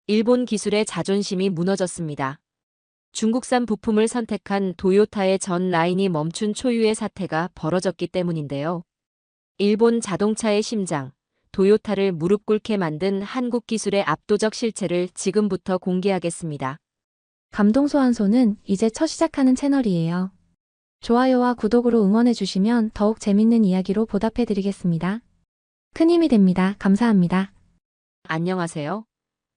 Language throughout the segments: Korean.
일본 기술의 자존심이 무너졌습니다. 중국산 부품을 선택한 도요타의 전 라인이 멈춘 초유의 사태가 벌어졌기 때문인데요. 일본 자동차의 심장, 도요타를 무릎 꿇게 만든 한국 기술의 압도적 실체를 지금부터 공개하겠습니다. 감동소환소는 이제 첫 시작하는 채널이에요. 좋아요와 구독으로 응원해주시면 더욱 재밌는 이야기로 보답해드리겠습니다. 큰 힘이 됩니다. 감사합니다. 안녕하세요.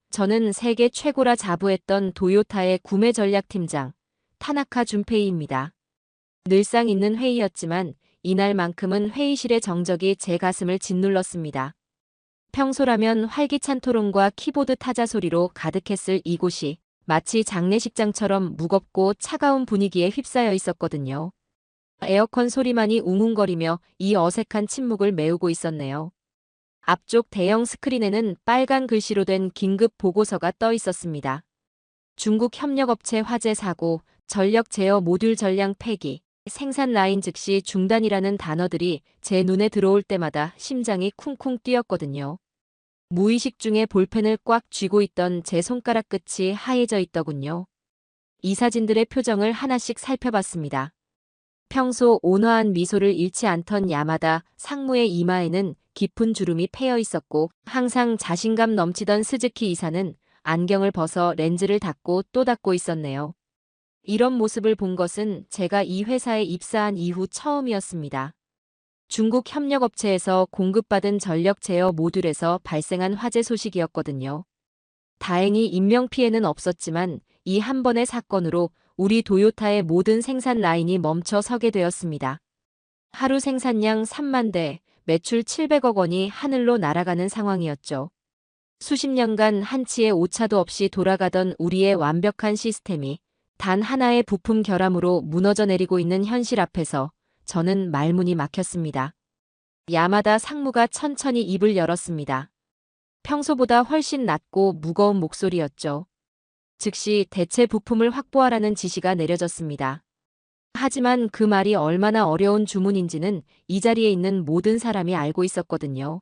저는 세계 최고라 자부했던 도요타의 구매 전략팀장 타나카 준페이입니다. 늘상 있는 회의였지만 이날만큼은 회의실의 정적이 제 가슴을 짓눌렀습니다. 평소라면 활기찬 토론과 키보드 타자 소리로 가득했을 이곳이 마치 장례식장처럼 무겁고 차가운 분위기에 휩싸여 있었거든요. 에어컨 소리만이 웅웅거리며 이 어색한 침묵을 메우고 있었네요. 앞쪽 대형 스크린에는 빨간 글씨로 된 긴급 보고서가 떠 있었습니다. 중국 협력업체 화재 사고, 전력 제어 모듈 전량 폐기, 생산 라인 즉시 중단이라는 단어들이 제 눈에 들어올 때마다 심장이 쿵쿵 뛰었거든요. 무의식 중에 볼펜을 꽉 쥐고 있던 제 손가락 끝이 하얘져 있더군요. 이 사진들의 표정을 하나씩 살펴봤습니다. 평소 온화한 미소를 잃지 않던 야마다 상무의 이마에는 깊은 주름이 패여 있었고 항상 자신감 넘치던 스즈키 이사는 안경을 벗어 렌즈를 닫고 또 닫고 있었네요. 이런 모습을 본 것은 제가 이 회사에 입사한 이후 처음이었습니다. 중국 협력업체에서 공급받은 전력 제어 모듈에서 발생한 화재 소식이었거든요. 다행히 인명피해는 없었지만 이 한 번의 사건으로 우리 도요타의 모든 생산 라인이 멈춰 서게 되었습니다. 하루 생산량 3만 대, 매출 700억 원이 하늘로 날아가는 상황이었죠. 수십 년간 한치의 오차도 없이 돌아가던 우리의 완벽한 시스템이 단 하나의 부품 결함으로 무너져 내리고 있는 현실 앞에서 저는 말문이 막혔습니다. 야마다 상무가 천천히 입을 열었습니다. 평소보다 훨씬 낮고 무거운 목소리였죠. 즉시 대체 부품을 확보하라는 지시가 내려졌습니다. 하지만 그 말이 얼마나 어려운 주문인지는 이 자리에 있는 모든 사람이 알고 있었거든요.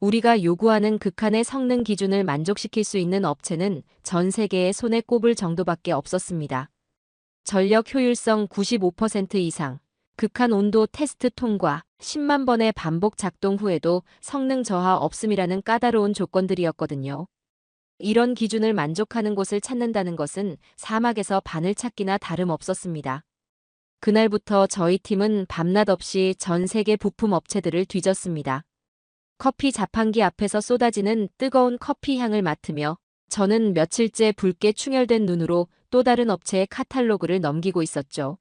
우리가 요구하는 극한의 성능 기준을 만족시킬 수 있는 업체는 전 세계에 손에 꼽을 정도밖에 없었습니다. 전력 효율성 95% 이상, 극한 온도 테스트 통과, 10만 번의 반복 작동 후에도 성능 저하 없음이라는 까다로운 조건들이었거든요. 이런 기준을 만족하는 곳을 찾는다는 것은 사막에서 바늘 찾기나 다름없었습니다. 그날부터 저희 팀은 밤낮 없이 전 세계 부품 업체들을 뒤졌습니다. 커피 자판기 앞에서 쏟아지는 뜨거운 커피 향을 맡으며 저는 며칠째 붉게 충혈된 눈으로 또 다른 업체의 카탈로그를 넘기고 있었죠.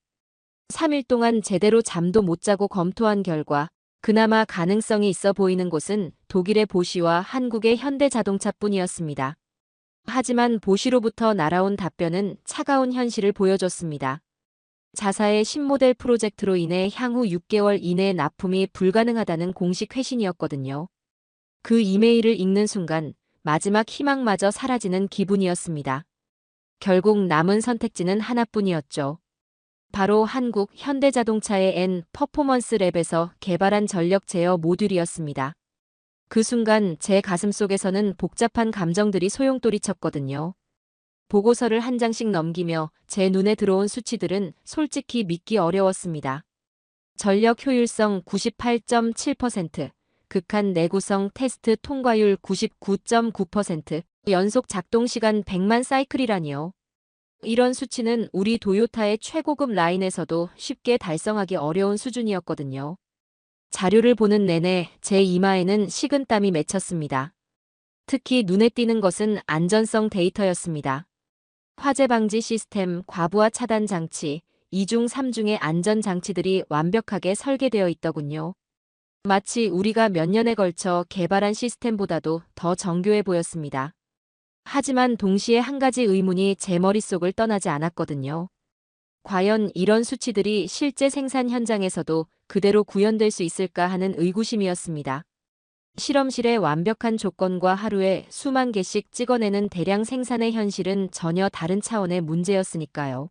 3일 동안 제대로 잠도 못 자고 검토한 결과 그나마 가능성이 있어 보이는 곳은 독일의 보시와 한국의 현대자동차뿐이었습니다. 하지만 보시로부터 날아온 답변은 차가운 현실을 보여줬습니다. 자사의 신모델 프로젝트로 인해 향후 6개월 이내에 납품이 불가능하다는 공식 회신이었거든요. 그 이메일을 읽는 순간 마지막 희망마저 사라지는 기분이었습니다. 결국 남은 선택지는 하나뿐이었죠. 바로 한국 현대자동차의 N 퍼포먼스 랩에서 개발한 전력 제어 모듈이었습니다. 그 순간 제 가슴속에서는 복잡한 감정들이 소용돌이 쳤거든요. 보고서를 한 장씩 넘기며 제 눈에 들어온 수치들은 솔직히 믿기 어려웠습니다. 전력 효율성 98.7%, 극한 내구성 테스트 통과율 99.9%, 연속 작동 시간 100만 사이클이라니요. 이런 수치는 우리 도요타의 최고급 라인에서도 쉽게 달성하기 어려운 수준이었거든요. 자료를 보는 내내 제 이마에는 식은땀이 맺혔습니다. 특히 눈에 띄는 것은 안전성 데이터였습니다. 화재 방지 시스템, 과부하 차단 장치, 2중 3중의 안전 장치들이 완벽하게 설계되어 있더군요. 마치 우리가 몇 년에 걸쳐 개발한 시스템보다도 더 정교해 보였습니다. 하지만 동시에 한 가지 의문이 제 머릿속을 떠나지 않았거든요. 과연 이런 수치들이 실제 생산 현장에서도 그대로 구현될 수 있을까 하는 의구심이었습니다. 실험실의 완벽한 조건과 하루에 수만 개씩 찍어내는 대량 생산의 현실은 전혀 다른 차원의 문제였으니까요.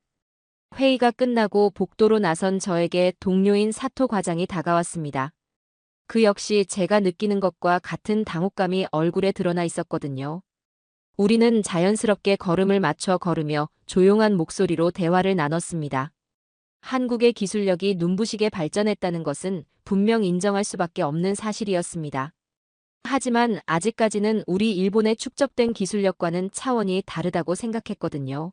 회의가 끝나고 복도로 나선 저에게 동료인 사토 과장이 다가왔습니다. 그 역시 제가 느끼는 것과 같은 당혹감이 얼굴에 드러나 있었거든요. 우리는 자연스럽게 걸음을 맞춰 걸으며 조용한 목소리로 대화를 나눴습니다. 한국의 기술력이 눈부시게 발전했다는 것은 분명 인정할 수밖에 없는 사실이었습니다. 하지만 아직까지는 우리 일본의 축적된 기술력과는 차원이 다르다고 생각했거든요.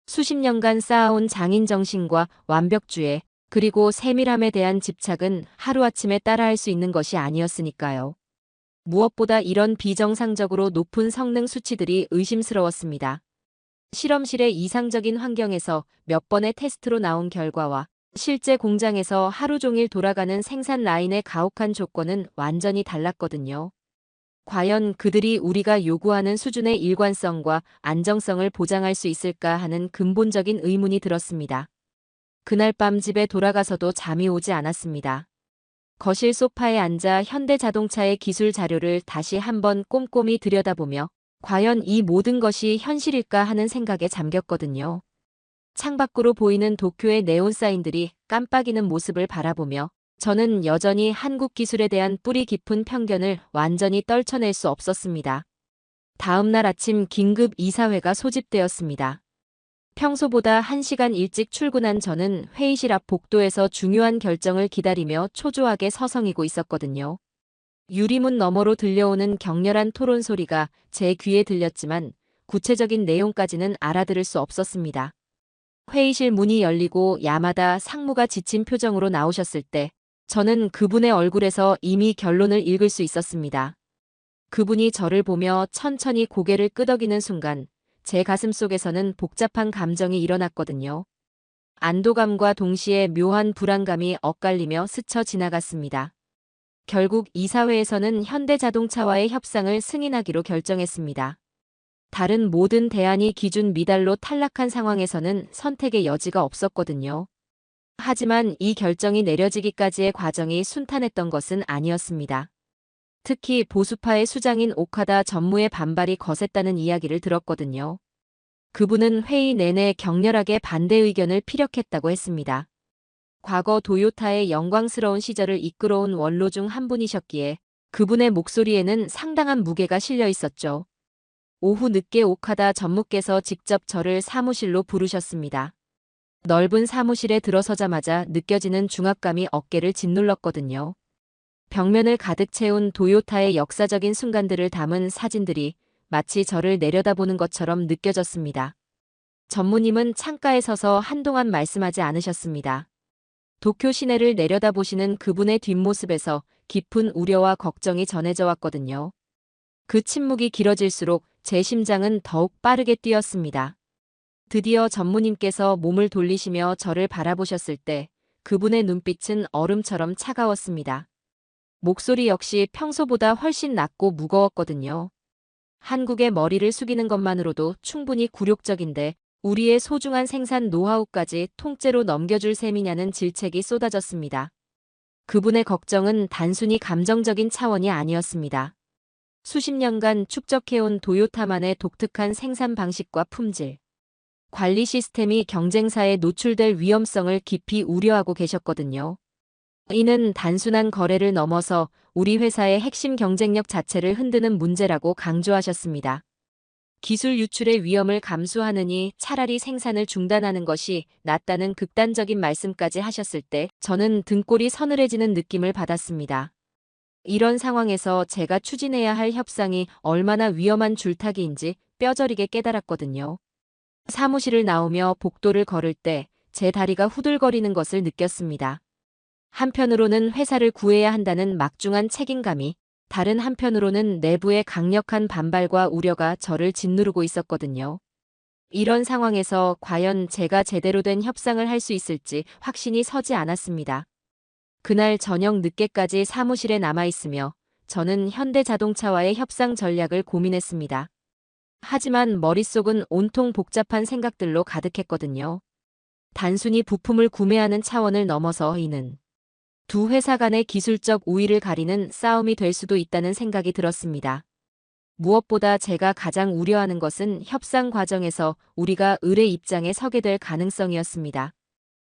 수십 년간 쌓아온 장인 정신과 완벽주의, 그리고 세밀함에 대한 집착은 하루아침에 따라할 수 있는 것이 아니었으니까요. 무엇보다 이런 비정상적으로 높은 성능 수치들이 의심스러웠습니다. 실험실의 이상적인 환경에서 몇 번의 테스트로 나온 결과와 실제 공장에서 하루 종일 돌아가는 생산 라인의 가혹한 조건은 완전히 달랐거든요. 과연 그들이 우리가 요구하는 수준의 일관성과 안정성을 보장할 수 있을까 하는 근본적인 의문이 들었습니다. 그날 밤 집에 돌아가서도 잠이 오지 않았습니다. 거실 소파에 앉아 현대자동차의 기술 자료를 다시 한번 꼼꼼히 들여다보며 과연 이 모든 것이 현실일까 하는 생각에 잠겼거든요. 창밖으로 보이는 도쿄의 네온 사인들이 깜빡이는 모습을 바라보며 저는 여전히 한국 기술에 대한 뿌리 깊은 편견을 완전히 떨쳐낼 수 없었습니다. 다음 날 아침 긴급 이사회가 소집되었습니다. 평소보다 1시간 일찍 출근한 저는 회의실 앞 복도에서 중요한 결정을 기다리며 초조하게 서성이고 있었거든요. 유리문 너머로 들려오는 격렬한 토론 소리가 제 귀에 들렸지만 구체적인 내용까지는 알아들을 수 없었습니다. 회의실 문이 열리고 야마다 상무가 지친 표정으로 나오셨을 때 저는 그분의 얼굴에서 이미 결론을 읽을 수 있었습니다. 그분이 저를 보며 천천히 고개를 끄덕이는 순간 제 가슴 속에서는 복잡한 감정이 일어났거든요. 안도감과 동시에 묘한 불안감이 엇갈리며 스쳐 지나갔습니다. 결국 이사회에서는 현대자동차와의 협상을 승인하기로 결정했습니다. 다른 모든 대안이 기준 미달로 탈락한 상황에서는 선택의 여지가 없었거든요. 하지만 이 결정이 내려지기까지의 과정이 순탄했던 것은 아니었습니다. 특히 보수파의 수장인 오카다 전무의 반발이 거셌다는 이야기를 들었거든요. 그분은 회의 내내 격렬하게 반대 의견을 피력했다고 했습니다. 과거 도요타의 영광스러운 시절을 이끌어온 원로 중 한 분이셨기에 그분의 목소리에는 상당한 무게가 실려 있었죠. 오후 늦게 오카다 전무께서 직접 저를 사무실로 부르셨습니다. 넓은 사무실에 들어서자마자 느껴지는 중압감이 어깨를 짓눌렀거든요. 벽면을 가득 채운 도요타의 역사적인 순간들을 담은 사진들이 마치 저를 내려다보는 것처럼 느껴졌습니다. 전무님은 창가에 서서 한동안 말씀하지 않으셨습니다. 도쿄 시내를 내려다보시는 그분의 뒷모습에서 깊은 우려와 걱정이 전해져 왔거든요. 그 침묵이 길어질수록 제 심장은 더욱 빠르게 뛰었습니다. 드디어 전무님께서 몸을 돌리시며 저를 바라보셨을 때 그분의 눈빛은 얼음처럼 차가웠습니다. 목소리 역시 평소보다 훨씬 낮고 무거웠거든요. 한국의 머리를 숙이는 것만으로도 충분히 굴욕적인데 우리의 소중한 생산 노하우까지 통째로 넘겨줄 셈이냐는 질책이 쏟아졌습니다. 그분의 걱정은 단순히 감정적인 차원이 아니었습니다. 수십 년간 축적해온 도요타만의 독특한 생산 방식과 품질, 관리 시스템이 경쟁사에 노출될 위험성을 깊이 우려하고 계셨거든요. 이는 단순한 거래를 넘어서 우리 회사의 핵심 경쟁력 자체를 흔드는 문제라고 강조하셨습니다. 기술 유출의 위험을 감수하느니 차라리 생산을 중단하는 것이 낫다는 극단적인 말씀까지 하셨을 때 저는 등골이 서늘해지는 느낌을 받았습니다. 이런 상황에서 제가 추진해야 할 협상이 얼마나 위험한 줄타기인지 뼈저리게 깨달았거든요. 사무실을 나오며 복도를 걸을 때 제 다리가 후들거리는 것을 느꼈습니다. 한편으로는 회사를 구해야 한다는 막중한 책임감이, 다른 한편으로는 내부의 강력한 반발과 우려가 저를 짓누르고 있었거든요. 이런 상황에서 과연 제가 제대로 된 협상을 할 수 있을지 확신이 서지 않았습니다. 그날 저녁 늦게까지 사무실에 남아있으며 저는 현대자동차와의 협상 전략을 고민했습니다. 하지만 머릿속은 온통 복잡한 생각들로 가득했거든요. 단순히 부품을 구매하는 차원을 넘어서 이는 두 회사 간의 기술적 우위를 가리는 싸움이 될 수도 있다는 생각이 들었습니다. 무엇보다 제가 가장 우려하는 것은 협상 과정에서 우리가 을의 입장에 서게 될 가능성이었습니다.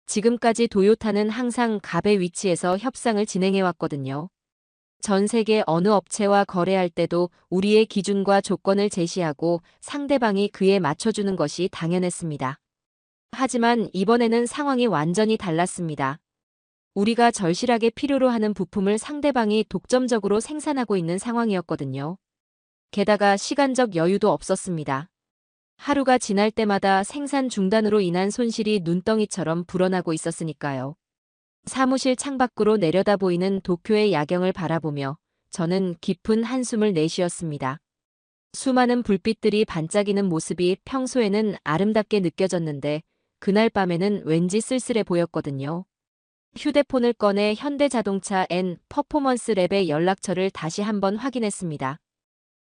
지금까지 도요타는 항상 갑의 위치에서 협상을 진행해왔거든요. 전 세계 어느 업체와 거래할 때도 우리의 기준과 조건을 제시하고 상대방이 그에 맞춰주는 것이 당연했습니다. 하지만 이번에는 상황이 완전히 달랐습니다. 우리가 절실하게 필요로 하는 부품을 상대방이 독점적으로 생산하고 있는 상황이었거든요. 게다가 시간적 여유도 없었습니다. 하루가 지날 때마다 생산 중단으로 인한 손실이 눈덩이처럼 불어나고 있었으니까요. 사무실 창밖으로 내려다 보이는 도쿄의 야경을 바라보며 저는 깊은 한숨을 내쉬었습니다. 수많은 불빛들이 반짝이는 모습이 평소에는 아름답게 느껴졌는데 그날 밤에는 왠지 쓸쓸해 보였거든요. 휴대폰을 꺼내 현대자동차 N 퍼포먼스 랩의 연락처를 다시 한번 확인했습니다.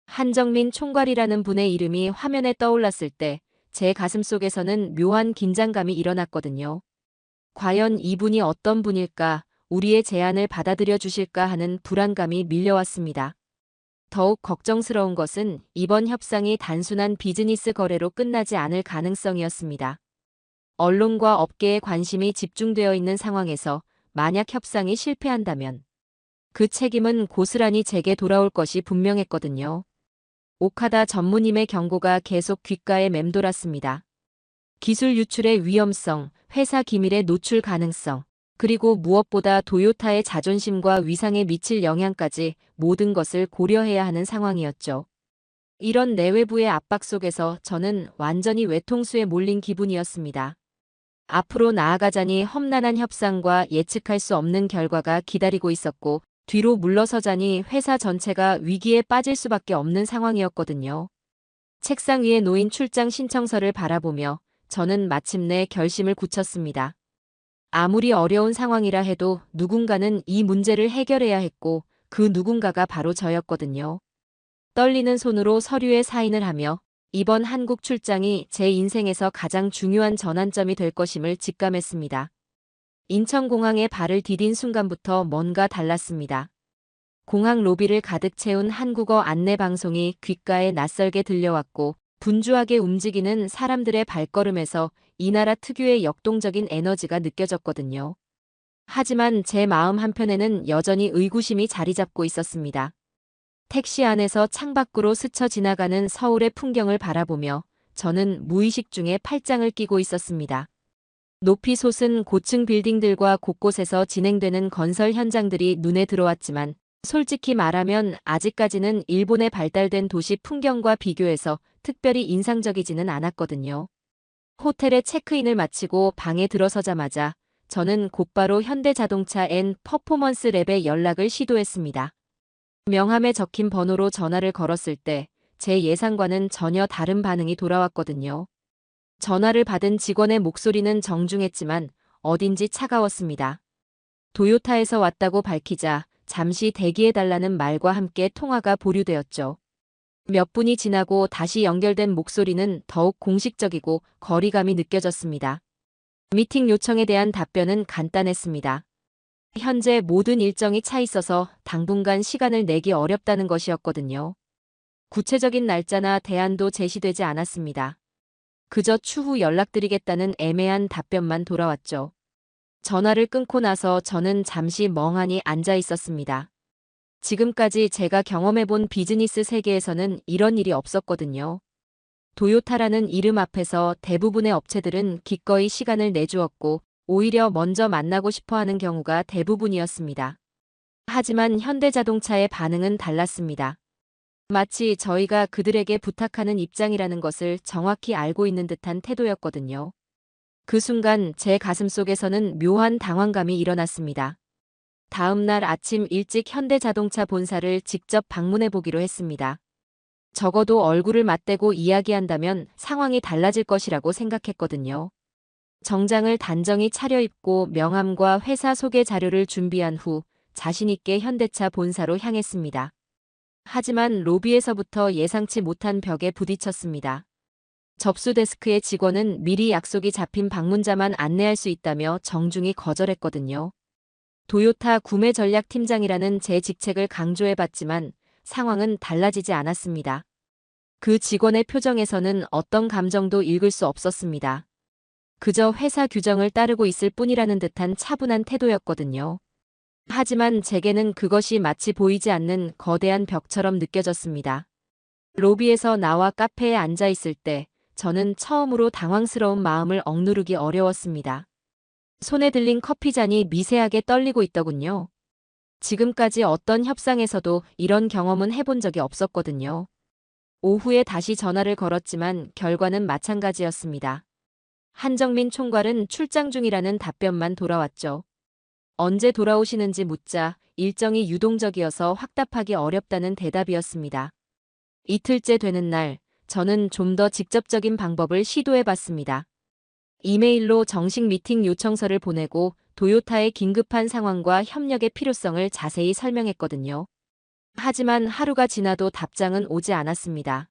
한정민 총괄이라는 분의 이름이 화면에 떠올랐을 때 제 가슴속에서는 묘한 긴장감이 일어났거든요. 과연 이분이 어떤 분일까, 우리의 제안을 받아들여 주실까 하는 불안감이 밀려왔습니다. 더욱 걱정스러운 것은 이번 협상이 단순한 비즈니스 거래로 끝나지 않을 가능성이었습니다. 언론과 업계의 관심이 집중되어 있는 상황에서 만약 협상이 실패한다면 그 책임은 고스란히 제게 돌아올 것이 분명했거든요. 오카다 전무님의 경고가 계속 귓가에 맴돌았습니다. 기술 유출의 위험성, 회사 기밀의 노출 가능성, 그리고 무엇보다 도요타의 자존심과 위상에 미칠 영향까지 모든 것을 고려해야 하는 상황이었죠. 이런 내외부의 압박 속에서 저는 완전히 외통수에 몰린 기분이었습니다. 앞으로 나아가자니 험난한 협상과 예측할 수 없는 결과가 기다리고 있었고, 뒤로 물러서자니 회사 전체가 위기에 빠질 수밖에 없는 상황이었거든요. 책상 위에 놓인 출장 신청서를 바라보며 저는 마침내 결심을 굳혔습니다. 아무리 어려운 상황이라 해도 누군가는 이 문제를 해결해야 했고 그 누군가가 바로 저였거든요. 떨리는 손으로 서류에 사인을 하며 이번 한국 출장이 제 인생에서 가장 중요한 전환점이 될 것임을 직감했습니다. 인천공항에 발을 디딘 순간부터 뭔가 달랐습니다. 공항 로비를 가득 채운 한국어 안내 방송이 귓가에 낯설게 들려왔고 분주하게 움직이는 사람들의 발걸음에서 이 나라 특유의 역동적인 에너지가 느껴졌거든요. 하지만 제 마음 한편에는 여전히 의구심이 자리 잡고 있었습니다. 택시 안에서 창밖으로 스쳐 지나가는 서울의 풍경을 바라보며 저는 무의식 중에 팔짱을 끼고 있었습니다. 높이 솟은 고층 빌딩들과 곳곳에서 진행되는 건설 현장들이 눈에 들어왔지만 솔직히 말하면 아직까지는 일본의 발달된 도시 풍경과 비교해서 특별히 인상적이지는 않았거든요. 호텔에 체크인을 마치고 방에 들어서자마자 저는 곧바로 현대자동차 N 퍼포먼스 랩에 연락을 시도했습니다. 명함에 적힌 번호로 전화를 걸었을 때 제 예상과는 전혀 다른 반응이 돌아왔거든요. 전화를 받은 직원의 목소리는 정중했지만 어딘지 차가웠습니다. 도요타에서 왔다고 밝히자 잠시 대기해달라는 말과 함께 통화가 보류되었죠. 몇 분이 지나고 다시 연결된 목소리는 더욱 공식적이고 거리감이 느껴졌습니다. 미팅 요청에 대한 답변은 간단했습니다. 현재 모든 일정이 차 있어서 당분간 시간을 내기 어렵다는 것이었거든요. 구체적인 날짜나 대안도 제시되지 않았습니다. 그저 추후 연락드리겠다는 애매한 답변만 돌아왔죠. 전화를 끊고 나서 저는 잠시 멍하니 앉아 있었습니다. 지금까지 제가 경험해본 비즈니스 세계에서는 이런 일이 없었거든요. 도요타라는 이름 앞에서 대부분의 업체들은 기꺼이 시간을 내주었고 오히려 먼저 만나고 싶어하는 경우가 대부분이었습니다. 하지만 현대자동차의 반응은 달랐습니다. 마치 저희가 그들에게 부탁하는 입장이라는 것을 정확히 알고 있는 듯한 태도였거든요. 그 순간 제 가슴속에서는 묘한 당황감이 일어났습니다. 다음 날 아침 일찍 현대자동차 본사를 직접 방문해 보기로 했습니다. 적어도 얼굴을 맞대고 이야기한다면 상황이 달라질 것이라고 생각했거든요. 정장을 단정히 차려입고 명함과 회사 소개 자료를 준비한 후 자신 있게 현대차 본사로 향했습니다. 하지만 로비에서부터 예상치 못한 벽에 부딪혔습니다. 접수 데스크의 직원은 미리 약속이 잡힌 방문자만 안내할 수 있다며 정중히 거절했거든요. 도요타 구매 전략 팀장이라는 제 직책을 강조해봤지만 상황은 달라지지 않았습니다. 그 직원의 표정에서는 어떤 감정도 읽을 수 없었습니다. 그저 회사 규정을 따르고 있을 뿐이라는 듯한 차분한 태도였거든요. 하지만 제게는 그것이 마치 보이지 않는 거대한 벽처럼 느껴졌습니다. 로비에서 나와 카페에 앉아 있을 때 저는 처음으로 당황스러운 마음을 억누르기 어려웠습니다. 손에 들린 커피잔이 미세하게 떨리고 있더군요. 지금까지 어떤 협상에서도 이런 경험은 해본 적이 없었거든요. 오후에 다시 전화를 걸었지만 결과는 마찬가지였습니다. 한정민 총괄은 출장 중이라는 답변만 돌아왔죠. 언제 돌아오시는지 묻자 일정이 유동적이어서 확답하기 어렵다는 대답이었습니다. 이틀째 되는 날, 저는 좀 더 직접적인 방법을 시도해봤습니다. 이메일로 정식 미팅 요청서를 보내고 도요타의 긴급한 상황과 협력의 필요성을 자세히 설명했거든요. 하지만 하루가 지나도 답장은 오지 않았습니다.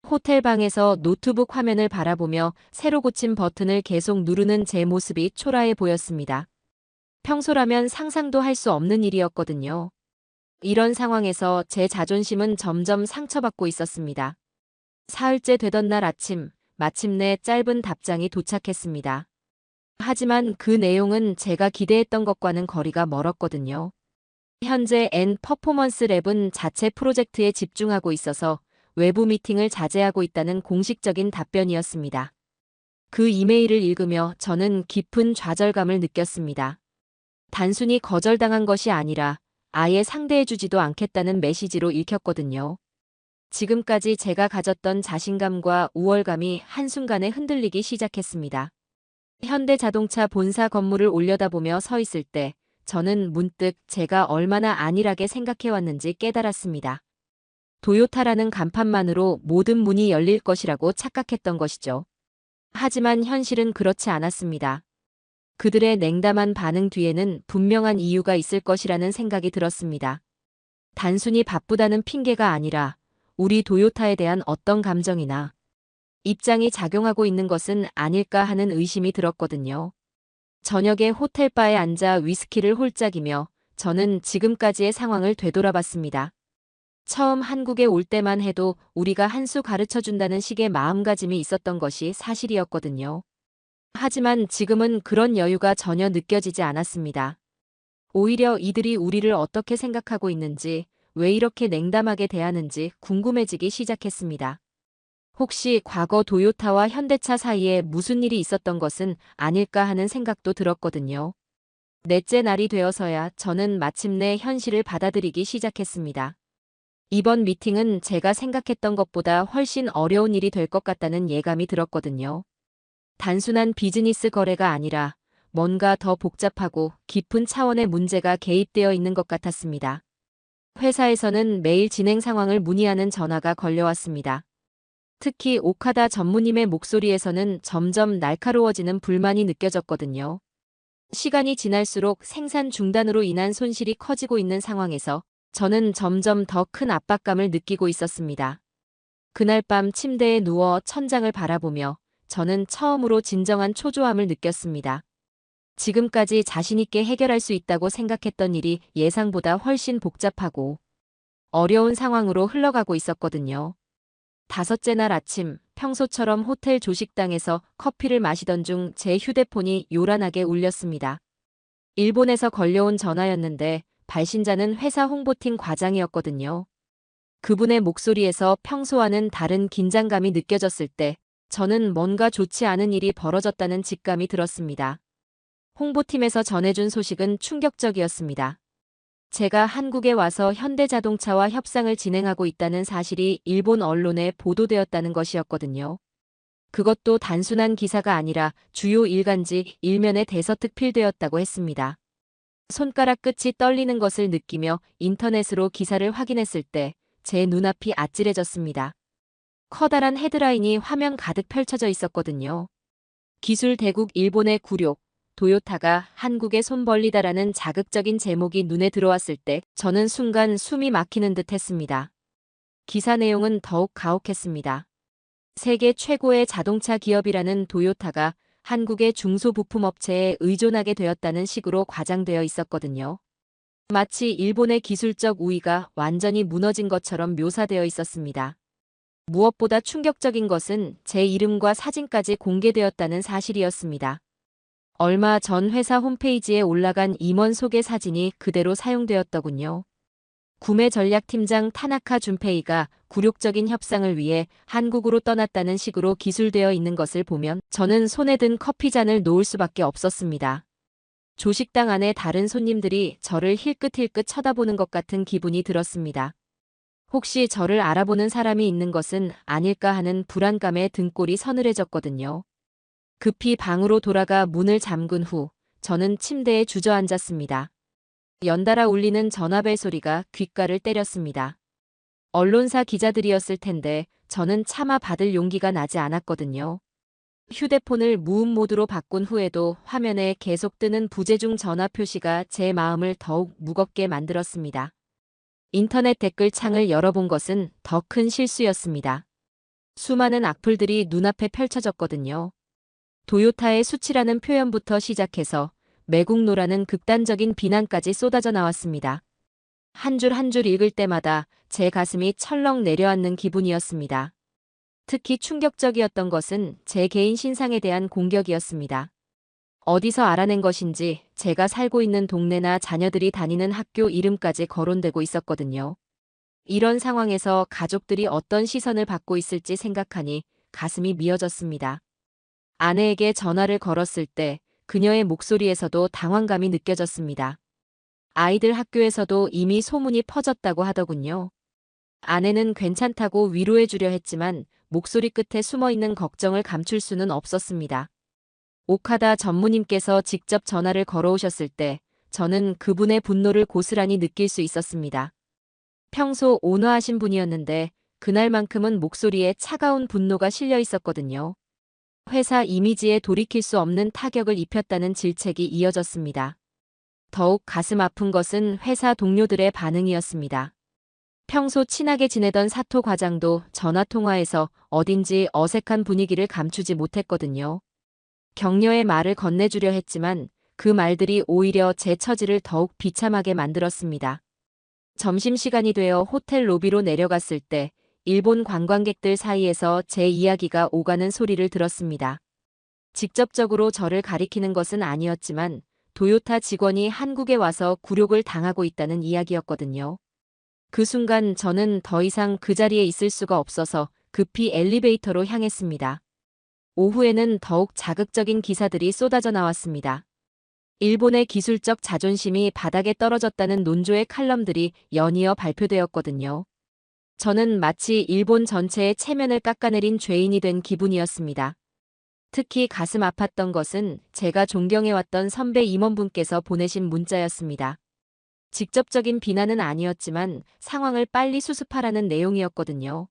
호텔 방에서 노트북 화면을 바라보며 새로 고친 버튼을 계속 누르는 제 모습이 초라해 보였습니다. 평소라면 상상도 할 수 없는 일이었거든요. 이런 상황에서 제 자존심은 점점 상처받고 있었습니다. 사흘째 되던 날 아침, 마침내 짧은 답장이 도착했습니다. 하지만 그 내용은 제가 기대했던 것과는 거리가 멀었거든요. 현재 N 퍼포먼스 랩은 자체 프로젝트에 집중하고 있어서 외부 미팅을 자제하고 있다는 공식적인 답변이었습니다. 그 이메일을 읽으며 저는 깊은 좌절감을 느꼈습니다. 단순히 거절당한 것이 아니라 아예 상대해주지도 않겠다는 메시지로 읽혔거든요. 지금까지 제가 가졌던 자신감과 우월감이 한순간에 흔들리기 시작했습니다. 현대자동차 본사 건물을 올려다보며 서 있을 때 저는 문득 제가 얼마나 안일하게 생각해왔는지 깨달았습니다. 도요타라는 간판만으로 모든 문이 열릴 것이라고 착각했던 것이죠. 하지만 현실은 그렇지 않았습니다. 그들의 냉담한 반응 뒤에는 분명한 이유가 있을 것이라는 생각이 들었습니다. 단순히 바쁘다는 핑계가 아니라 우리 도요타에 대한 어떤 감정이나 입장이 작용하고 있는 것은 아닐까 하는 의심이 들었거든요. 저녁에 호텔바에 앉아 위스키를 홀짝이며 저는 지금까지의 상황을 되돌아봤습니다. 처음 한국에 올 때만 해도 우리가 한 수 가르쳐준다는 식의 마음가짐이 있었던 것이 사실이었거든요. 하지만 지금은 그런 여유가 전혀 느껴지지 않았습니다. 오히려 이들이 우리를 어떻게 생각하고 있는지, 왜 이렇게 냉담하게 대하는지 궁금해지기 시작했습니다. 혹시 과거 도요타와 현대차 사이에 무슨 일이 있었던 것은 아닐까 하는 생각도 들었거든요. 넷째 날이 되어서야 저는 마침내 현실을 받아들이기 시작했습니다. 이번 미팅은 제가 생각했던 것보다 훨씬 어려운 일이 될 것 같다는 예감이 들었거든요. 단순한 비즈니스 거래가 아니라 뭔가 더 복잡하고 깊은 차원의 문제가 개입되어 있는 것 같았습니다. 회사에서는 매일 진행 상황을 문의하는 전화가 걸려왔습니다. 특히 오카다 전무님의 목소리에서는 점점 날카로워지는 불만이 느껴졌거든요. 시간이 지날수록 생산 중단으로 인한 손실이 커지고 있는 상황에서 저는 점점 더 큰 압박감을 느끼고 있었습니다. 그날 밤 침대에 누워 천장을 바라보며 저는 처음으로 진정한 초조함을 느꼈습니다. 지금까지 자신있게 해결할 수 있다고 생각했던 일이 예상보다 훨씬 복잡하고 어려운 상황으로 흘러가고 있었거든요. 다섯째 날 아침, 평소처럼 호텔 조식당에서 커피를 마시던 중 제 휴대폰이 요란하게 울렸습니다. 일본에서 걸려온 전화였는데 발신자는 회사 홍보팀 과장이었거든요. 그분의 목소리에서 평소와는 다른 긴장감이 느껴졌을 때 저는 뭔가 좋지 않은 일이 벌어졌다는 직감이 들었습니다. 홍보팀에서 전해준 소식은 충격적이었습니다. 제가 한국에 와서 현대자동차와 협상을 진행하고 있다는 사실이 일본 언론에 보도되었다는 것이었거든요. 그것도 단순한 기사가 아니라 주요 일간지 일면에 대서특필되었다고 했습니다. 손가락 끝이 떨리는 것을 느끼며 인터넷으로 기사를 확인했을 때 제 눈앞이 아찔해졌습니다. 커다란 헤드라인이 화면 가득 펼쳐져 있었거든요. 기술 대국 일본의 굴욕, 도요타가 한국에 손 벌리다라는 자극적인 제목이 눈에 들어왔을 때 저는 순간 숨이 막히는 듯 했습니다. 기사 내용은 더욱 가혹했습니다. 세계 최고의 자동차 기업이라는 도요타가 한국의 중소부품업체에 의존하게 되었다는 식으로 과장되어 있었거든요. 마치 일본의 기술적 우위가 완전히 무너진 것처럼 묘사되어 있었습니다. 무엇보다 충격적인 것은 제 이름과 사진까지 공개되었다는 사실이었습니다. 얼마 전 회사 홈페이지에 올라간 임원 소개 사진이 그대로 사용되었더군요. 구매 전략팀장 타나카 준페이가 굴욕적인 협상을 위해 한국으로 떠났다는 식으로 기술되어 있는 것을 보면 저는 손에 든 커피잔을 놓을 수밖에 없었습니다. 조식당 안에 다른 손님들이 저를 힐끗힐끗 쳐다보는 것 같은 기분이 들었습니다. 혹시 저를 알아보는 사람이 있는 것은 아닐까 하는 불안감에 등골이 서늘해졌거든요. 급히 방으로 돌아가 문을 잠근 후 저는 침대에 주저앉았습니다. 연달아 울리는 전화벨 소리가 귓가를 때렸습니다. 언론사 기자들이었을 텐데 저는 차마 받을 용기가 나지 않았거든요. 휴대폰을 무음 모드로 바꾼 후에도 화면에 계속 뜨는 부재중 전화 표시가 제 마음을 더욱 무겁게 만들었습니다. 인터넷 댓글 창을 열어본 것은 더 큰 실수였습니다. 수많은 악플들이 눈앞에 펼쳐졌거든요. 도요타의 수치라는 표현부터 시작해서 매국노라는 극단적인 비난까지 쏟아져 나왔습니다. 한 줄 한 줄 읽을 때마다 제 가슴이 철렁 내려앉는 기분이었습니다. 특히 충격적이었던 것은 제 개인 신상에 대한 공격이었습니다. 어디서 알아낸 것인지 제가 살고 있는 동네나 자녀들이 다니는 학교 이름까지 거론되고 있었거든요. 이런 상황에서 가족들이 어떤 시선을 받고 있을지 생각하니 가슴이 미어졌습니다. 아내에게 전화를 걸었을 때 그녀의 목소리에서도 당황감이 느껴졌습니다. 아이들 학교에서도 이미 소문이 퍼졌다고 하더군요. 아내는 괜찮다고 위로해주려 했지만 목소리 끝에 숨어있는 걱정을 감출 수는 없었습니다. 오카다 전무님께서 직접 전화를 걸어오셨을 때 저는 그분의 분노를 고스란히 느낄 수 있었습니다. 평소 온화하신 분이었는데 그날만큼은 목소리에 차가운 분노가 실려 있었거든요. 회사 이미지에 돌이킬 수 없는 타격을 입혔다는 질책이 이어졌습니다. 더욱 가슴 아픈 것은 회사 동료들의 반응이었습니다. 평소 친하게 지내던 사토 과장도 전화통화에서 어딘지 어색한 분위기를 감추지 못했거든요. 격려의 말을 건네주려 했지만 그 말들이 오히려 제 처지를 더욱 비참하게 만들었습니다. 점심시간이 되어 호텔 로비로 내려갔을 때 일본 관광객들 사이에서 제 이야기가 오가는 소리를 들었습니다. 직접적으로 저를 가리키는 것은 아니었지만 도요타 직원이 한국에 와서 굴욕을 당하고 있다는 이야기였거든요. 그 순간 저는 더 이상 그 자리에 있을 수가 없어서 급히 엘리베이터로 향했습니다. 오후에는 더욱 자극적인 기사들이 쏟아져 나왔습니다. 일본의 기술적 자존심이 바닥에 떨어졌다는 논조의 칼럼들이 연이어 발표되었거든요. 저는 마치 일본 전체의 체면을 깎아내린 죄인이 된 기분이었습니다. 특히 가슴 아팠던 것은 제가 존경해왔던 선배 임원분께서 보내신 문자였습니다. 직접적인 비난은 아니었지만 상황을 빨리 수습하라는 내용이었거든요.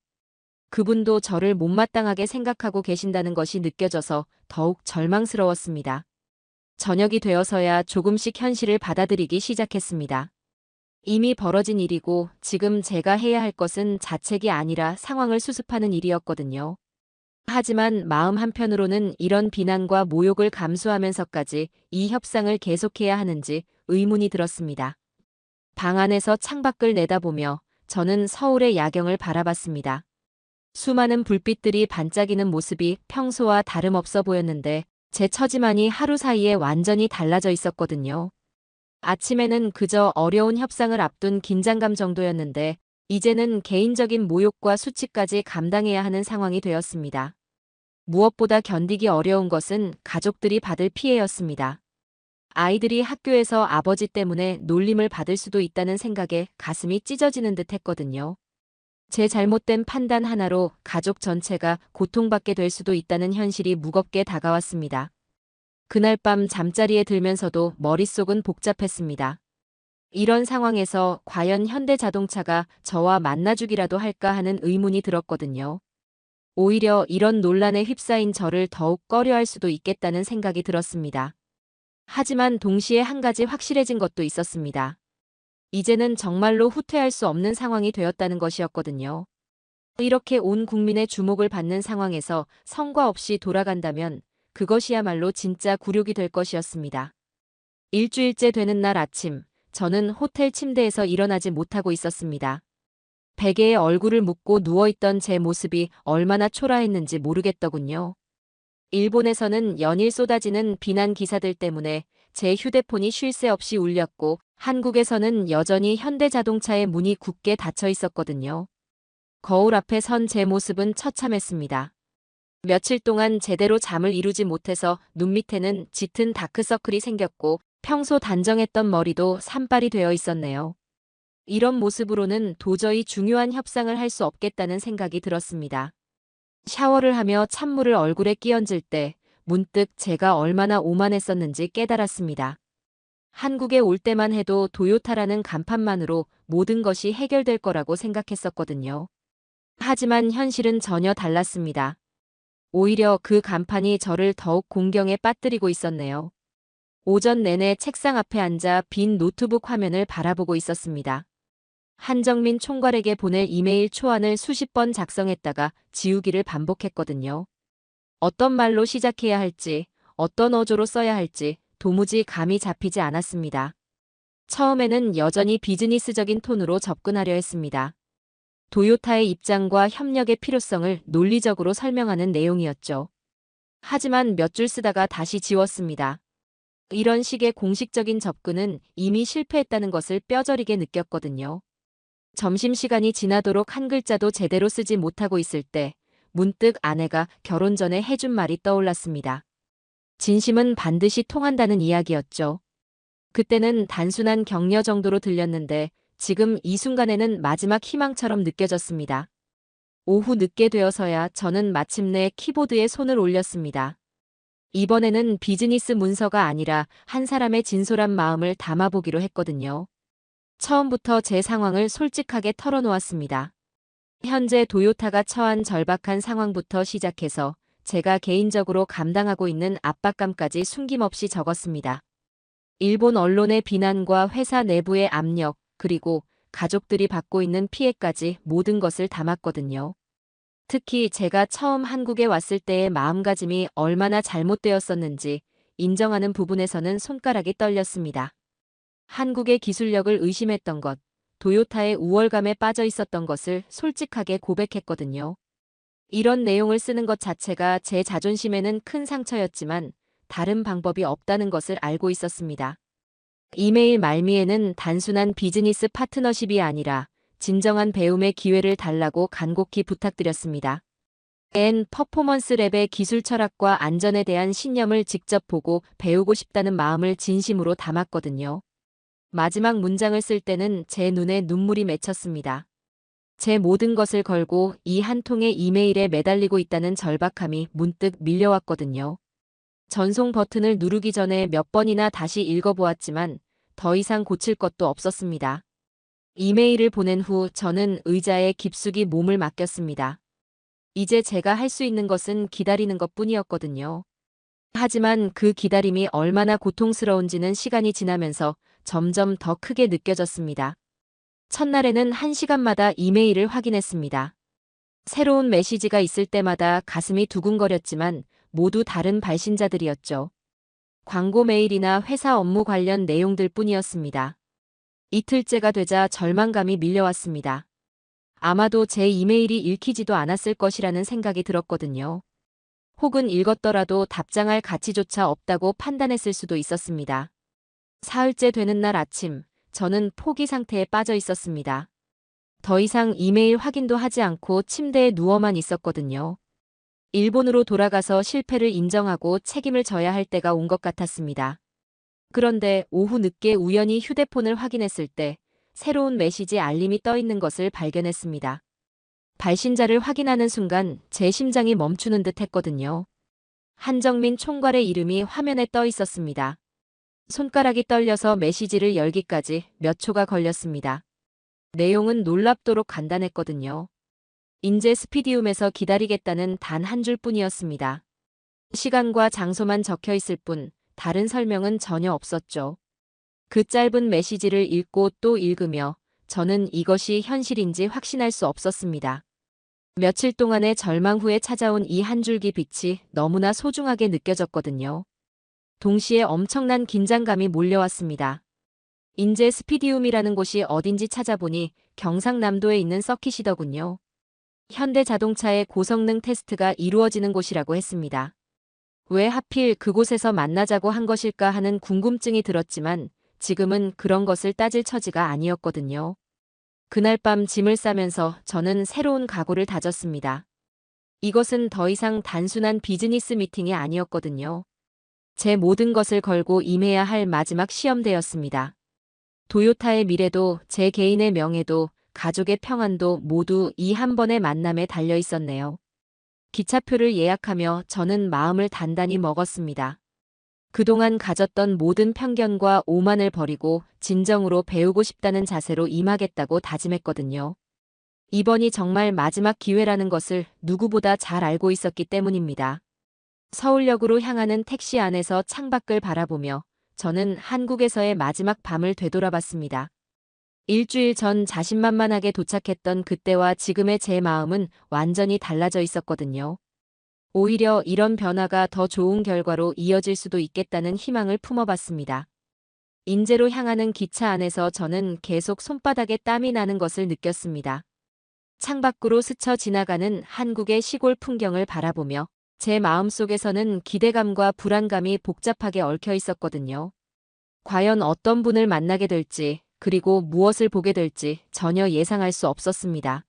그분도 저를 못마땅하게 생각하고 계신다는 것이 느껴져서 더욱 절망스러웠습니다. 저녁이 되어서야 조금씩 현실을 받아들이기 시작했습니다. 이미 벌어진 일이고 지금 제가 해야 할 것은 자책이 아니라 상황을 수습하는 일이었거든요. 하지만 마음 한편으로는 이런 비난과 모욕을 감수하면서까지 이 협상을 계속해야 하는지 의문이 들었습니다. 방 안에서 창밖을 내다보며 저는 서울의 야경을 바라봤습니다. 수많은 불빛들이 반짝이는 모습이 평소와 다름없어 보였는데 제 처지만이 하루 사이에 완전히 달라져 있었거든요. 아침에는 그저 어려운 협상을 앞둔 긴장감 정도였는데 이제는 개인적인 모욕과 수치까지 감당해야 하는 상황이 되었습니다. 무엇보다 견디기 어려운 것은 가족들이 받을 피해였습니다. 아이들이 학교에서 아버지 때문에 놀림을 받을 수도 있다는 생각에 가슴이 찢어지는 듯 했거든요. 제 잘못된 판단 하나로 가족 전체가 고통받게 될 수도 있다는 현실이 무겁게 다가왔습니다. 그날 밤 잠자리에 들면서도 머릿속은 복잡했습니다. 이런 상황에서 과연 현대자동차가 저와 만나주기라도 할까 하는 의문이 들었거든요. 오히려 이런 논란에 휩싸인 저를 더욱 꺼려할 수도 있겠다는 생각이 들었습니다. 하지만 동시에 한 가지 확실해진 것도 있었습니다. 이제는 정말로 후퇴할 수 없는 상황이 되었다는 것이었거든요. 이렇게 온 국민의 주목을 받는 상황에서 성과 없이 돌아간다면 그것이야말로 진짜 굴욕이 될 것이었습니다. 일주일째 되는 날 아침, 저는 호텔 침대에서 일어나지 못하고 있었습니다. 베개에 얼굴을 묻고 누워있던 제 모습이 얼마나 초라했는지 모르겠더군요. 일본에서는 연일 쏟아지는 비난 기사들 때문에 제 휴대폰이 쉴 새 없이 울렸고 한국에서는 여전히 현대자동차의 문이 굳게 닫혀 있었거든요. 거울 앞에 선 제 모습은 처참했습니다. 며칠 동안 제대로 잠을 이루지 못해서 눈 밑에는 짙은 다크서클이 생겼고 평소 단정했던 머리도 산발이 되어 있었네요. 이런 모습으로는 도저히 중요한 협상을 할 수 없겠다는 생각이 들었습니다. 샤워를 하며 찬물을 얼굴에 끼얹을 때 문득 제가 얼마나 오만했었는지 깨달았습니다. 한국에 올 때만 해도 도요타라는 간판만으로 모든 것이 해결될 거라고 생각했었거든요. 하지만 현실은 전혀 달랐습니다. 오히려 그 간판이 저를 더욱 공경에 빠뜨리고 있었네요. 오전 내내 책상 앞에 앉아 빈 노트북 화면을 바라보고 있었습니다. 한정민 총괄에게 보낼 이메일 초안을 수십 번 작성했다가 지우기를 반복했거든요. 어떤 말로 시작해야 할지, 어떤 어조로 써야 할지 도무지 감이 잡히지 않았습니다. 처음에는 여전히 비즈니스적인 톤으로 접근하려 했습니다. 도요타의 입장과 협력의 필요성을 논리적으로 설명하는 내용이었죠. 하지만 몇 줄 쓰다가 다시 지웠습니다. 이런 식의 공식적인 접근은 이미 실패했다는 것을 뼈저리게 느꼈거든요. 점심시간이 지나도록 한 글자도 제대로 쓰지 못하고 있을 때 문득 아내가 결혼 전에 해준 말이 떠올랐습니다. 진심은 반드시 통한다는 이야기였죠. 그때는 단순한 격려 정도로 들렸는데 지금 이 순간에는 마지막 희망처럼 느껴졌습니다. 오후 늦게 되어서야 저는 마침내 키보드에 손을 올렸습니다. 이번에는 비즈니스 문서가 아니라 한 사람의 진솔한 마음을 담아보기로 했거든요. 처음부터 제 상황을 솔직하게 털어놓았습니다. 현재 도요타가 처한 절박한 상황부터 시작해서 제가 개인적으로 감당하고 있는 압박감까지 숨김없이 적었습니다. 일본 언론의 비난과 회사 내부의 압력, 그리고 가족들이 받고 있는 피해까지 모든 것을 담았거든요. 특히 제가 처음 한국에 왔을 때의 마음가짐이 얼마나 잘못되었었는지 인정하는 부분에서는 손가락이 떨렸습니다. 한국의 기술력을 의심했던 것, 도요타의 우월감에 빠져 있었던 것을 솔직하게 고백했거든요. 이런 내용을 쓰는 것 자체가 제 자존심에는 큰 상처였지만 다른 방법이 없다는 것을 알고 있었습니다. 이메일 말미에는 단순한 비즈니스 파트너십이 아니라 진정한 배움의 기회를 달라고 간곡히 부탁드렸습니다. 퍼포먼스 랩의 기술 철학과 안전에 대한 신념을 직접 보고 배우고 싶다는 마음을 진심으로 담았거든요. 마지막 문장을 쓸 때는 제 눈에 눈물이 맺혔습니다. 제 모든 것을 걸고 이 한 통의 이메일에 매달리고 있다는 절박함이 문득 밀려왔거든요. 전송 버튼을 누르기 전에 몇 번이나 다시 읽어보았지만 더 이상 고칠 것도 없었습니다. 이메일을 보낸 후 저는 의자에 깊숙이 몸을 맡겼습니다. 이제 제가 할 수 있는 것은 기다리는 것뿐이었거든요. 하지만 그 기다림이 얼마나 고통스러운지는 시간이 지나면서 점점 더 크게 느껴졌습니다. 첫날에는 1시간마다 이메일을 확인했습니다. 새로운 메시지가 있을 때마다 가슴이 두근거렸지만 모두 다른 발신자들이었죠. 광고 메일이나 회사 업무 관련 내용들 뿐이었습니다. 이틀째가 되자 절망감이 밀려왔습니다. 아마도 제 이메일이 읽히지도 않았을 것이라는 생각이 들었거든요. 혹은 읽었더라도 답장할 가치조차 없다고 판단했을 수도 있었습니다. 사흘째 되는 날 아침, 저는 포기 상태에 빠져 있었습니다. 더 이상 이메일 확인도 하지 않고 침대에 누워만 있었거든요. 일본으로 돌아가서 실패를 인정하고 책임을 져야 할 때가 온 것 같았습니다. 그런데 오후 늦게 우연히 휴대폰을 확인했을 때 새로운 메시지 알림이 떠 있는 것을 발견했습니다. 발신자를 확인하는 순간 제 심장이 멈추는 듯 했거든요. 한정민 총괄의 이름이 화면에 떠 있었습니다. 손가락이 떨려서 메시지를 열기까지 몇 초가 걸렸습니다. 내용은 놀랍도록 간단했거든요. 인제 스피디움에서 기다리겠다는 단 한 줄뿐이었습니다. 시간과 장소만 적혀 있을 뿐 다른 설명은 전혀 없었죠. 그 짧은 메시지를 읽고 또 읽으며 저는 이것이 현실인지 확신할 수 없었습니다. 며칠 동안의 절망 후에 찾아온 이 한 줄기 빛이 너무나 소중하게 느껴졌거든요. 동시에 엄청난 긴장감이 몰려왔습니다. 인제 스피디움이라는 곳이 어딘지 찾아보니 경상남도에 있는 서킷이더군요. 현대자동차의 고성능 테스트가 이루어지는 곳이라고 했습니다. 왜 하필 그곳에서 만나자고 한 것일까 하는 궁금증이 들었지만 지금은 그런 것을 따질 처지가 아니었거든요. 그날 밤 짐을 싸면서 저는 새로운 각오를 다졌습니다. 이것은 더 이상 단순한 비즈니스 미팅이 아니었거든요. 제 모든 것을 걸고 임해야 할 마지막 시험대였습니다. 도요타의 미래도 제 개인의 명예도 가족의 평안도 모두 이 한 번의 만남에 달려 있었네요. 기차표를 예약하며 저는 마음을 단단히 먹었습니다. 그동안 가졌던 모든 편견과 오만을 버리고 진정으로 배우고 싶다는 자세로 임하겠다고 다짐했거든요. 이번이 정말 마지막 기회라는 것을 누구보다 잘 알고 있었기 때문입니다. 서울역으로 향하는 택시 안에서 창밖을 바라보며 저는 한국에서의 마지막 밤을 되돌아봤습니다. 일주일 전 자신만만하게 도착했던 그때와 지금의 제 마음은 완전히 달라져 있었거든요. 오히려 이런 변화가 더 좋은 결과로 이어질 수도 있겠다는 희망을 품어봤습니다. 인제로 향하는 기차 안에서 저는 계속 손바닥에 땀이 나는 것을 느꼈습니다. 창밖으로 스쳐 지나가는 한국의 시골 풍경을 바라보며 제 마음속에서는 기대감과 불안감이 복잡하게 얽혀 있었거든요. 과연 어떤 분을 만나게 될지, 그리고 무엇을 보게 될지 전혀 예상할 수 없었습니다.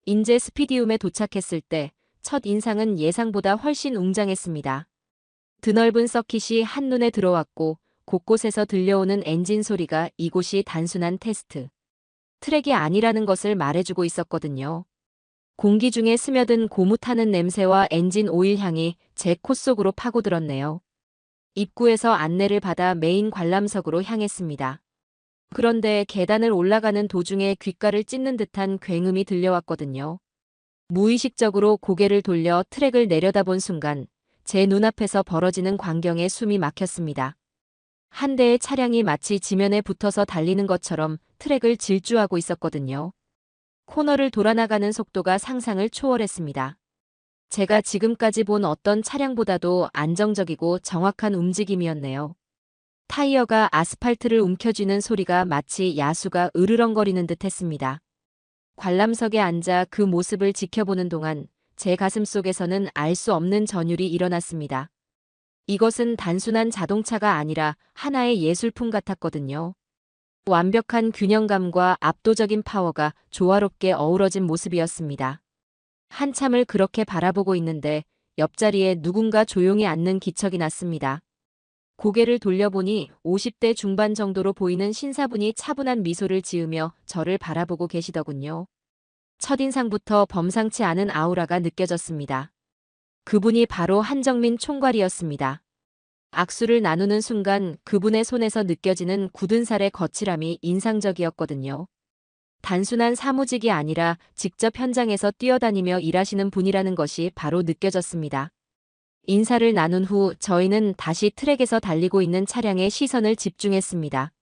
인제 스피디움에 도착했을 때 첫 인상은 예상보다 훨씬 웅장했습니다. 드넓은 서킷이 한눈에 들어왔고 곳곳에서 들려오는 엔진 소리가 이곳이 단순한 테스트 트랙이 아니라는 것을 말해주고 있었거든요. 공기 중에 스며든 고무 타는 냄새와 엔진 오일 향이 제 코 속으로 파고들었네요. 입구에서 안내를 받아 메인 관람석으로 향했습니다. 그런데 계단을 올라가는 도중에 귓가를 찢는 듯한 굉음이 들려왔거든요. 무의식적으로 고개를 돌려 트랙을 내려다본 순간 제 눈앞에서 벌어지는 광경에 숨이 막혔습니다. 한 대의 차량이 마치 지면에 붙어서 달리는 것처럼 트랙을 질주하고 있었거든요. 코너를 돌아나가는 속도가 상상을 초월했습니다. 제가 지금까지 본 어떤 차량보다도 안정적이고 정확한 움직임이었네요. 타이어가 아스팔트를 움켜쥐는 소리가 마치 야수가 으르렁거리는 듯 했습니다. 관람석에 앉아 그 모습을 지켜보는 동안 제 가슴 속에서는 알 수 없는 전율이 일어났습니다. 이것은 단순한 자동차가 아니라 하나의 예술품 같았거든요. 완벽한 균형감과 압도적인 파워가 조화롭게 어우러진 모습이었습니다. 한참을 그렇게 바라보고 있는데 옆자리에 누군가 조용히 앉는 기척이 났습니다. 고개를 돌려보니 50대 중반 정도로 보이는 신사분이 차분한 미소를 지으며 저를 바라보고 계시더군요. 첫인상부터 범상치 않은 아우라가 느껴졌습니다. 그분이 바로 한정민 총괄이었습니다. 악수를 나누는 순간 그분의 손에서 느껴지는 굳은 살의 거칠함이 인상적이었거든요. 단순한 사무직이 아니라 직접 현장에서 뛰어다니며 일하시는 분이라는 것이 바로 느껴졌습니다. 인사를 나눈 후 저희는 다시 트랙에서 달리고 있는 차량에 시선을 집중했습니다.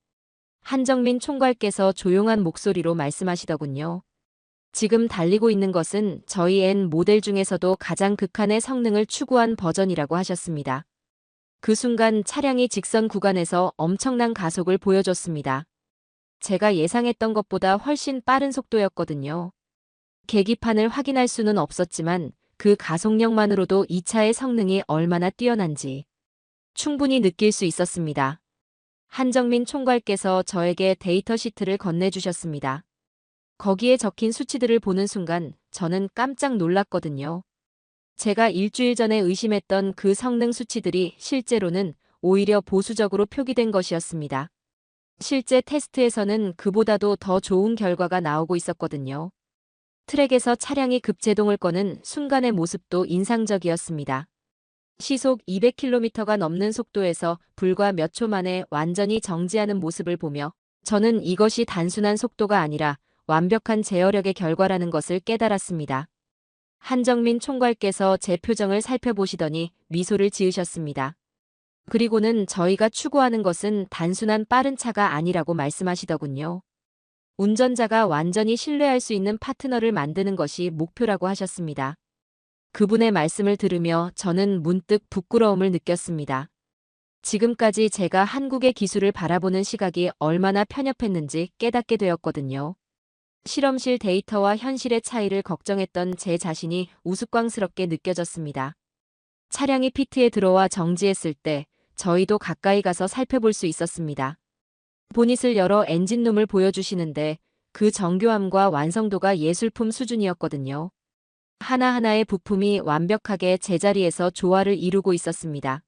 한정민 총괄께서 조용한 목소리로 말씀하시더군요. 지금 달리고 있는 것은 저희 N 모델 중에서도 가장 극한의 성능을 추구한 버전이라고 하셨습니다. 그 순간 차량이 직선 구간에서 엄청난 가속을 보여줬습니다. 제가 예상했던 것보다 훨씬 빠른 속도였거든요. 계기판을 확인할 수는 없었지만 그 가속력만으로도 이 차의 성능이 얼마나 뛰어난지 충분히 느낄 수 있었습니다. 한정민 총괄께서 저에게 데이터 시트를 건네주셨습니다. 거기에 적힌 수치들을 보는 순간 저는 깜짝 놀랐거든요. 제가 일주일 전에 의심했던 그 성능 수치들이 실제로는 오히려 보수적으로 표기된 것이었습니다. 실제 테스트에서는 그보다도 더 좋은 결과가 나오고 있었거든요. 트랙에서 차량이 급제동을 거는 순간의 모습도 인상적이었습니다. 시속 200km가 넘는 속도에서 불과 몇 초 만에 완전히 정지하는 모습을 보며 저는 이것이 단순한 속도가 아니라 완벽한 제어력의 결과라는 것을 깨달았습니다. 한정민 총괄께서 제 표정을 살펴보시더니 미소를 지으셨습니다. 그리고는 저희가 추구하는 것은 단순한 빠른 차가 아니라고 말씀하시더군요. 운전자가 완전히 신뢰할 수 있는 파트너를 만드는 것이 목표라고 하셨습니다. 그분의 말씀을 들으며 저는 문득 부끄러움을 느꼈습니다. 지금까지 제가 한국의 기술을 바라보는 시각이 얼마나 편협했는지 깨닫게 되었거든요. 실험실 데이터와 현실의 차이를 걱정했던 제 자신이 우스꽝스럽게 느껴졌습니다. 차량이 피트에 들어와 정지했을 때 저희도 가까이 가서 살펴볼 수 있었습니다. 보닛을 열어 엔진룸을 보여주시는데 그 정교함과 완성도가 예술품 수준이었거든요. 하나하나의 부품이 완벽하게 제자리에서 조화를 이루고 있었습니다.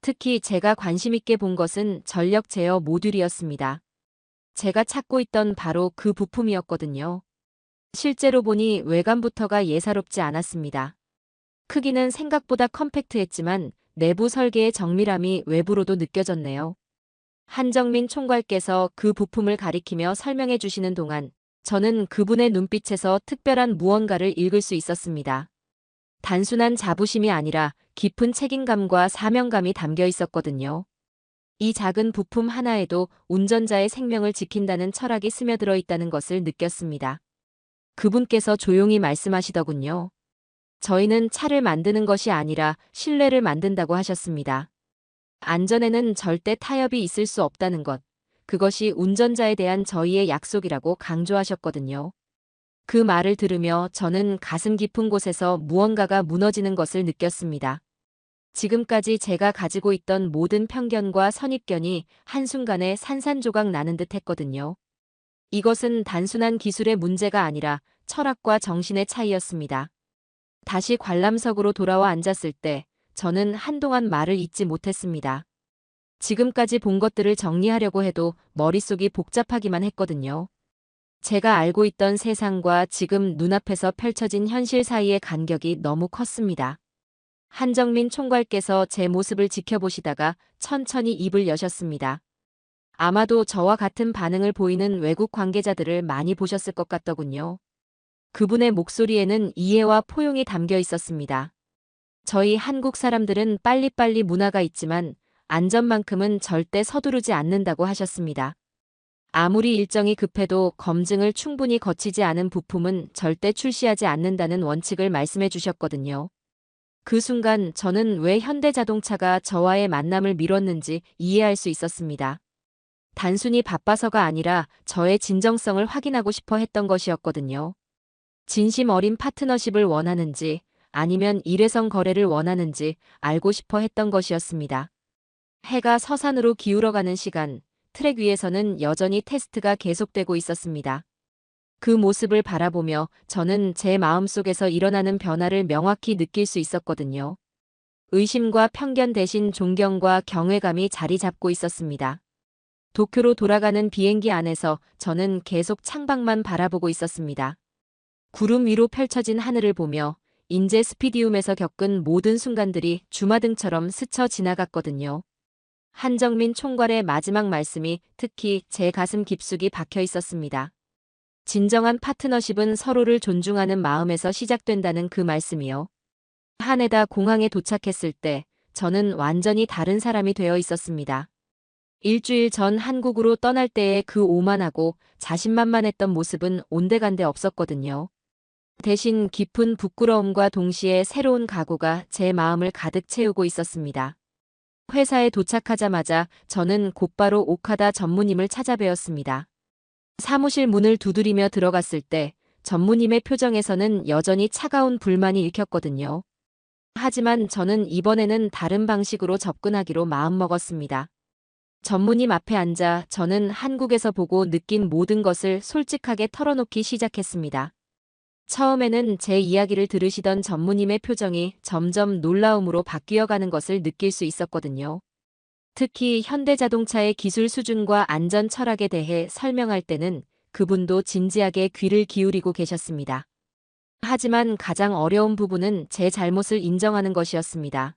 특히 제가 관심 있게 본 것은 전력 제어 모듈이었습니다. 제가 찾고 있던 바로 그 부품이었거든요. 실제로 보니 외관부터가 예사롭지 않았습니다. 크기는 생각보다 컴팩트했지만 내부 설계의 정밀함이 외부로도 느껴졌네요. 한정민 총괄께서 그 부품을 가리키며 설명해 주시는 동안 저는 그분의 눈빛에서 특별한 무언가를 읽을 수 있었습니다. 단순한 자부심이 아니라 깊은 책임감과 사명감이 담겨 있었거든요. 이 작은 부품 하나에도 운전자의 생명을 지킨다는 철학이 스며들어 있다는 것을 느꼈습니다. 그분께서 조용히 말씀하시더군요. 저희는 차를 만드는 것이 아니라 신뢰를 만든다고 하셨습니다. 안전에는 절대 타협이 있을 수 없다는 것. 그것이 운전자에 대한 저희의 약속이라고 강조하셨거든요. 그 말을 들으며 저는 가슴 깊은 곳에서 무언가가 무너지는 것을 느꼈습니다. 지금까지 제가 가지고 있던 모든 편견과 선입견이 한순간에 산산조각 나는 듯 했거든요. 이것은 단순한 기술의 문제가 아니라 철학과 정신의 차이였습니다. 다시 관람석으로 돌아와 앉았을 때 저는 한동안 말을 잇지 못했습니다. 지금까지 본 것들을 정리하려고 해도 머릿속이 복잡하기만 했거든요. 제가 알고 있던 세상과 지금 눈앞에서 펼쳐진 현실 사이의 간격이 너무 컸습니다. 한정민 총괄께서 제 모습을 지켜보시다가 천천히 입을 여셨습니다. 아마도 저와 같은 반응을 보이는 외국 관계자들을 많이 보셨을 것 같더군요. 그분의 목소리에는 이해와 포용이 담겨 있었습니다. 저희 한국 사람들은 빨리빨리 문화가 있지만 안전만큼은 절대 서두르지 않는다고 하셨습니다. 아무리 일정이 급해도 검증을 충분히 거치지 않은 부품은 절대 출시하지 않는다는 원칙을 말씀해 주셨거든요. 그 순간 저는 왜 현대자동차가 저와의 만남을 미뤘는지 이해할 수 있었습니다. 단순히 바빠서가 아니라 저의 진정성을 확인하고 싶어 했던 것이었거든요. 진심 어린 파트너십을 원하는지 아니면 일회성 거래를 원하는지 알고 싶어 했던 것이었습니다. 해가 서산으로 기울어가는 시간, 트랙 위에서는 여전히 테스트가 계속되고 있었습니다. 그 모습을 바라보며 저는 제 마음속에서 일어나는 변화를 명확히 느낄 수 있었거든요. 의심과 편견 대신 존경과 경외감이 자리 잡고 있었습니다. 도쿄로 돌아가는 비행기 안에서 저는 계속 창밖만 바라보고 있었습니다. 구름 위로 펼쳐진 하늘을 보며 인제 스피디움에서 겪은 모든 순간들이 주마등처럼 스쳐 지나갔거든요. 한정민 총괄의 마지막 말씀이 특히 제 가슴 깊숙이 박혀 있었습니다. 진정한 파트너십은 서로를 존중하는 마음에서 시작된다는 그 말씀이요. 하네다 공항에 도착했을 때 저는 완전히 다른 사람이 되어 있었습니다. 일주일 전 한국으로 떠날 때의 그 오만하고 자신만만했던 모습은 온데간데 없었거든요. 대신 깊은 부끄러움과 동시에 새로운 각오가 제 마음을 가득 채우고 있었습니다. 회사에 도착하자마자 저는 곧바로 오카다 전무님을 찾아뵈었습니다. 사무실 문을 두드리며 들어갔을 때 전무님의 표정에서는 여전히 차가운 불만이 읽혔거든요. 하지만 저는 이번에는 다른 방식으로 접근하기로 마음먹었습니다. 전무님 앞에 앉아 저는 한국에서 보고 느낀 모든 것을 솔직하게 털어놓기 시작했습니다. 처음에는 제 이야기를 들으시던 전무님의 표정이 점점 놀라움으로 바뀌어가는 것을 느낄 수 있었거든요. 특히 현대자동차의 기술 수준과 안전 철학에 대해 설명할 때는 그분도 진지하게 귀를 기울이고 계셨습니다. 하지만 가장 어려운 부분은 제 잘못을 인정하는 것이었습니다.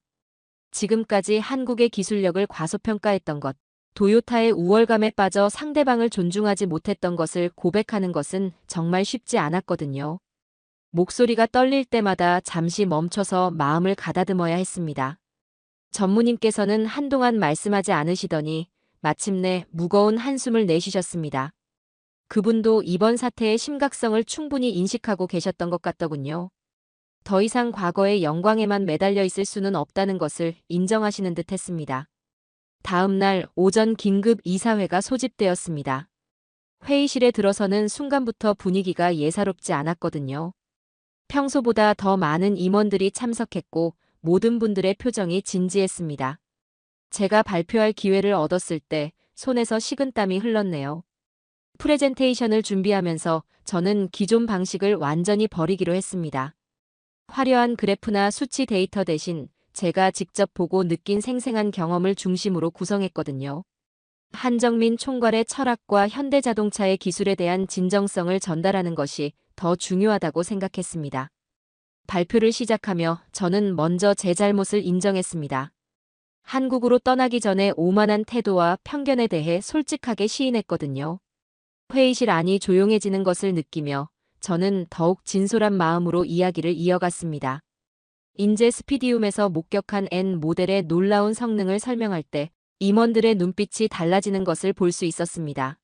지금까지 한국의 기술력을 과소평가했던 것, 도요타의 우월감에 빠져 상대방을 존중하지 못했던 것을 고백하는 것은 정말 쉽지 않았거든요. 목소리가 떨릴 때마다 잠시 멈춰서 마음을 가다듬어야 했습니다. 전무님께서는 한동안 말씀하지 않으시더니 마침내 무거운 한숨을 내쉬셨습니다. 그분도 이번 사태의 심각성을 충분히 인식하고 계셨던 것 같더군요. 더 이상 과거의 영광에만 매달려 있을 수는 없다는 것을 인정하시는 듯 했습니다. 다음 날 오전 긴급 이사회가 소집되었습니다. 회의실에 들어서는 순간부터 분위기가 예사롭지 않았거든요. 평소보다 더 많은 임원들이 참석했고 모든 분들의 표정이 진지했습니다. 제가 발표할 기회를 얻었을 때 손에서 식은땀이 흘렀네요. 프레젠테이션을 준비하면서 저는 기존 방식을 완전히 버리기로 했습니다. 화려한 그래프나 수치 데이터 대신 제가 직접 보고 느낀 생생한 경험을 중심으로 구성했거든요. 한정민 총괄의 철학과 현대자동차의 기술에 대한 진정성을 전달하는 것이 더 중요하다고 생각했습니다. 발표를 시작하며 저는 먼저 제 잘못을 인정했습니다. 한국으로 떠나기 전에 오만한 태도와 편견에 대해 솔직하게 시인했거든요. 회의실 안이 조용해지는 것을 느끼며 저는 더욱 진솔한 마음으로 이야기를 이어갔습니다. 인제 스피디움에서 목격한 N 모델의 놀라운 성능을 설명할 때 임원들의 눈빛이 달라지는 것을 볼 수 있었습니다.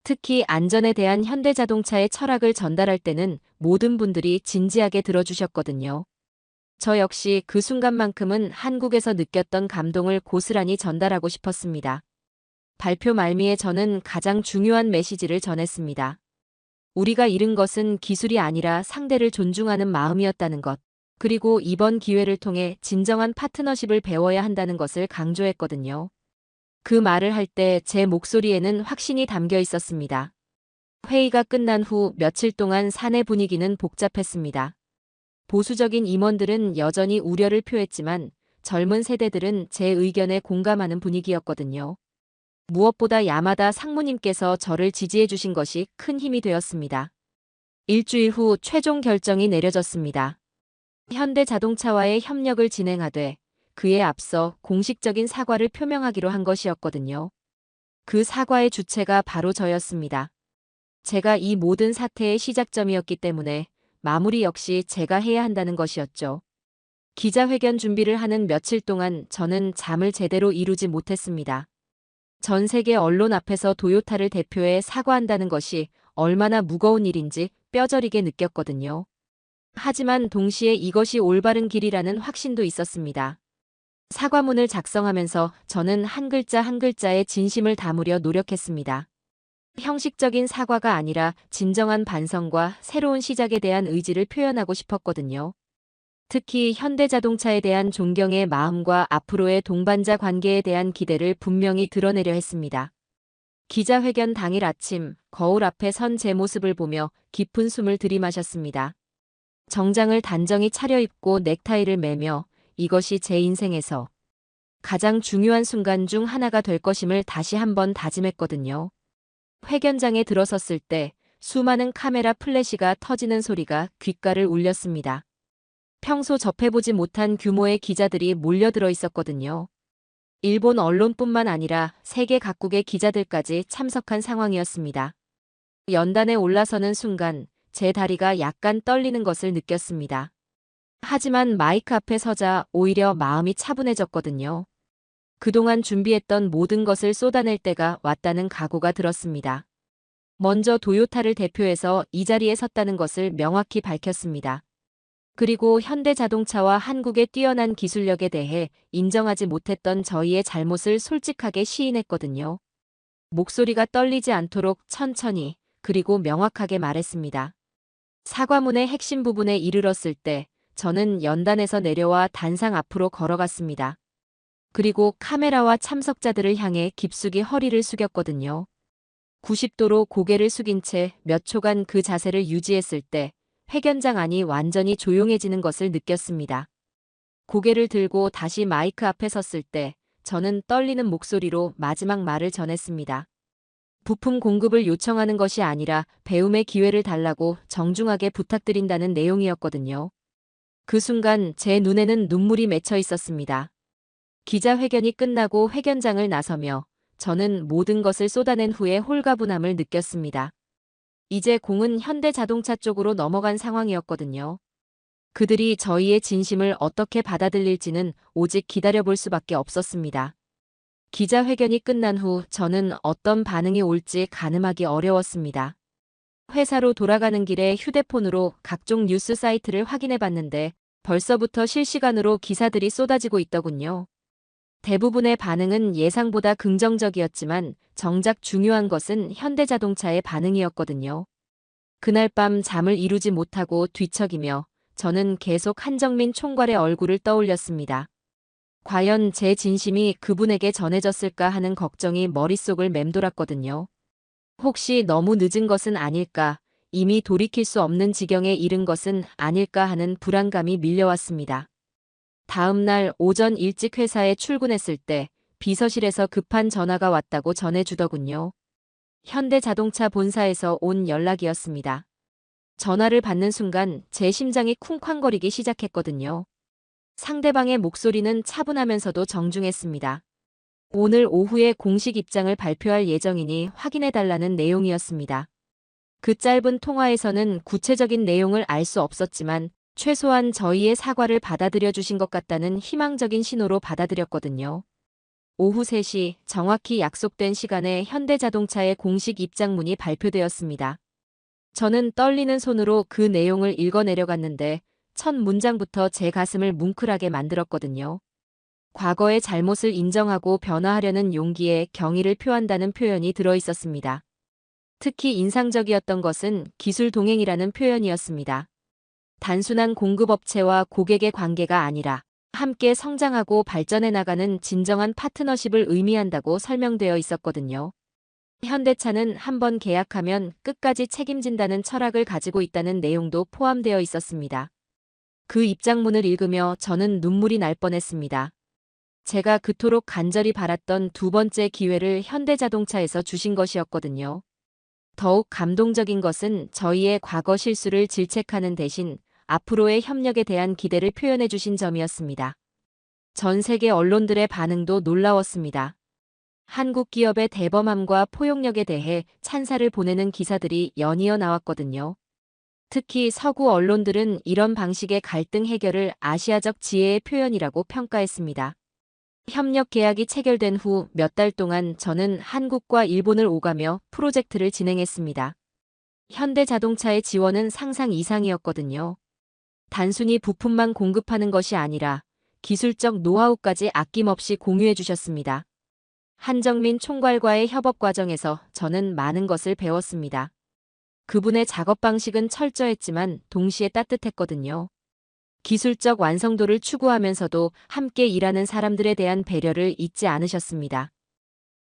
특히 안전에 대한 현대자동차의 철학을 전달할 때는 모든 분들이 진지하게 들어주셨거든요. 저 역시 그 순간만큼은 한국에서 느꼈던 감동을 고스란히 전달하고 싶었습니다. 발표 말미에 저는 가장 중요한 메시지를 전했습니다. 우리가 잃은 것은 기술이 아니라 상대를 존중하는 마음이었다는 것, 그리고 이번 기회를 통해 진정한 파트너십을 배워야 한다는 것을 강조했거든요. 그 말을 할 때 제 목소리에는 확신이 담겨 있었습니다. 회의가 끝난 후 며칠 동안 사내 분위기는 복잡했습니다. 보수적인 임원들은 여전히 우려를 표했지만 젊은 세대들은 제 의견에 공감하는 분위기였거든요. 무엇보다 야마다 상무님께서 저를 지지해 주신 것이 큰 힘이 되었습니다. 일주일 후 최종 결정이 내려졌습니다. 현대자동차와의 협력을 진행하되 그에 앞서 공식적인 사과를 표명하기로 한 것이었거든요. 그 사과의 주체가 바로 저였습니다. 제가 이 모든 사태의 시작점이었기 때문에 마무리 역시 제가 해야 한다는 것이었죠. 기자회견 준비를 하는 며칠 동안 저는 잠을 제대로 이루지 못했습니다. 전 세계 언론 앞에서 도요타를 대표해 사과한다는 것이 얼마나 무거운 일인지 뼈저리게 느꼈거든요. 하지만 동시에 이것이 올바른 길이라는 확신도 있었습니다. 사과문을 작성하면서 저는 한 글자 한 글자에 진심을 담으려 노력했습니다. 형식적인 사과가 아니라 진정한 반성과 새로운 시작에 대한 의지를 표현하고 싶었거든요. 특히 현대자동차에 대한 존경의 마음과 앞으로의 동반자 관계에 대한 기대를 분명히 드러내려 했습니다. 기자회견 당일 아침 거울 앞에 선 제 모습을 보며 깊은 숨을 들이마셨습니다. 정장을 단정히 차려입고 넥타이를 매며 이것이 제 인생에서 가장 중요한 순간 중 하나가 될 것임을 다시 한번 다짐했거든요. 회견장에 들어섰을 때 수많은 카메라 플래시가 터지는 소리가 귓가를 울렸습니다. 평소 접해보지 못한 규모의 기자들이 몰려들어 있었거든요. 일본 언론뿐만 아니라 세계 각국의 기자들까지 참석한 상황이었습니다. 연단에 올라서는 순간 제 다리가 약간 떨리는 것을 느꼈습니다. 하지만 마이크 앞에 서자 오히려 마음이 차분해졌거든요. 그동안 준비했던 모든 것을 쏟아낼 때가 왔다는 각오가 들었습니다. 먼저 도요타를 대표해서 이 자리에 섰다는 것을 명확히 밝혔습니다. 그리고 현대자동차와 한국의 뛰어난 기술력에 대해 인정하지 못했던 저희의 잘못을 솔직하게 시인했거든요. 목소리가 떨리지 않도록 천천히 그리고 명확하게 말했습니다. 사과문의 핵심 부분에 이르렀을 때 저는 연단에서 내려와 단상 앞으로 걸어갔습니다. 그리고 카메라와 참석자들을 향해 깊숙이 허리를 숙였거든요. 90도로 고개를 숙인 채 몇 초간 그 자세를 유지했을 때 회견장 안이 완전히 조용해지는 것을 느꼈습니다. 고개를 들고 다시 마이크 앞에 섰을 때 저는 떨리는 목소리로 마지막 말을 전했습니다. 부품 공급을 요청하는 것이 아니라 배움의 기회를 달라고 정중하게 부탁드린다는 내용이었거든요. 그 순간 제 눈에는 눈물이 맺혀 있었습니다. 기자회견이 끝나고 회견장을 나서며 저는 모든 것을 쏟아낸 후에 홀가분함을 느꼈습니다. 이제 공은 현대자동차 쪽으로 넘어간 상황이었거든요. 그들이 저희의 진심을 어떻게 받아들일지는 오직 기다려볼 수밖에 없었습니다. 기자회견이 끝난 후 저는 어떤 반응이 올지 가늠하기 어려웠습니다. 회사로 돌아가는 길에 휴대폰으로 각종 뉴스 사이트를 확인해 봤는데 벌써부터 실시간으로 기사들이 쏟아지고 있더군요. 대부분의 반응은 예상보다 긍정적이었지만 정작 중요한 것은 현대자동차의 반응이었거든요. 그날 밤 잠을 이루지 못하고 뒤척이며 저는 계속 한정민 총괄의 얼굴을 떠올렸습니다. 과연 제 진심이 그분에게 전해졌을까 하는 걱정이 머릿속을 맴돌았거든요. 혹시 너무 늦은 것은 아닐까, 이미 돌이킬 수 없는 지경에 이른 것은 아닐까 하는 불안감이 밀려왔습니다. 다음 날 오전 일찍 회사에 출근했을 때 비서실에서 급한 전화가 왔다고 전해주더군요. 현대자동차 본사에서 온 연락이었습니다. 전화를 받는 순간 제 심장이 쿵쾅거리기 시작했거든요. 상대방의 목소리는 차분하면서도 정중했습니다. 오늘 오후에 공식 입장을 발표할 예정이니 확인해달라는 내용이었습니다. 그 짧은 통화에서는 구체적인 내용을 알 수 없었지만 최소한 저희의 사과를 받아들여 주신 것 같다는 희망적인 신호로 받아들였거든요. 오후 3시 정확히 약속된 시간에 현대자동차의 공식 입장문이 발표되었습니다. 저는 떨리는 손으로 그 내용을 읽어내려갔는데 첫 문장부터 제 가슴을 뭉클하게 만들었거든요. 과거의 잘못을 인정하고 변화하려는 용기에 경의를 표한다는 표현이 들어있었습니다. 특히 인상적이었던 것은 기술 동행이라는 표현이었습니다. 단순한 공급업체와 고객의 관계가 아니라 함께 성장하고 발전해 나가는 진정한 파트너십을 의미한다고 설명되어 있었거든요. 현대차는 한번 계약하면 끝까지 책임진다는 철학을 가지고 있다는 내용도 포함되어 있었습니다. 그 입장문을 읽으며 저는 눈물이 날 뻔했습니다. 제가 그토록 간절히 바랐던 두 번째 기회를 현대자동차에서 주신 것이었거든요. 더욱 감동적인 것은 저희의 과거 실수를 질책하는 대신 앞으로의 협력에 대한 기대를 표현해 주신 점이었습니다. 전 세계 언론들의 반응도 놀라웠습니다. 한국 기업의 대범함과 포용력에 대해 찬사를 보내는 기사들이 연이어 나왔거든요. 특히 서구 언론들은 이런 방식의 갈등 해결을 아시아적 지혜의 표현이라고 평가했습니다. 협력 계약이 체결된 후 몇 달 동안 저는 한국과 일본을 오가며 프로젝트를 진행했습니다. 현대자동차의 지원은 상상 이상이었거든요. 단순히 부품만 공급하는 것이 아니라 기술적 노하우까지 아낌없이 공유해 주셨습니다. 한정민 총괄과의 협업 과정에서 저는 많은 것을 배웠습니다. 그분의 작업 방식은 철저했지만 동시에 따뜻했거든요. 기술적 완성도를 추구하면서도 함께 일하는 사람들에 대한 배려를 잊지 않으셨습니다.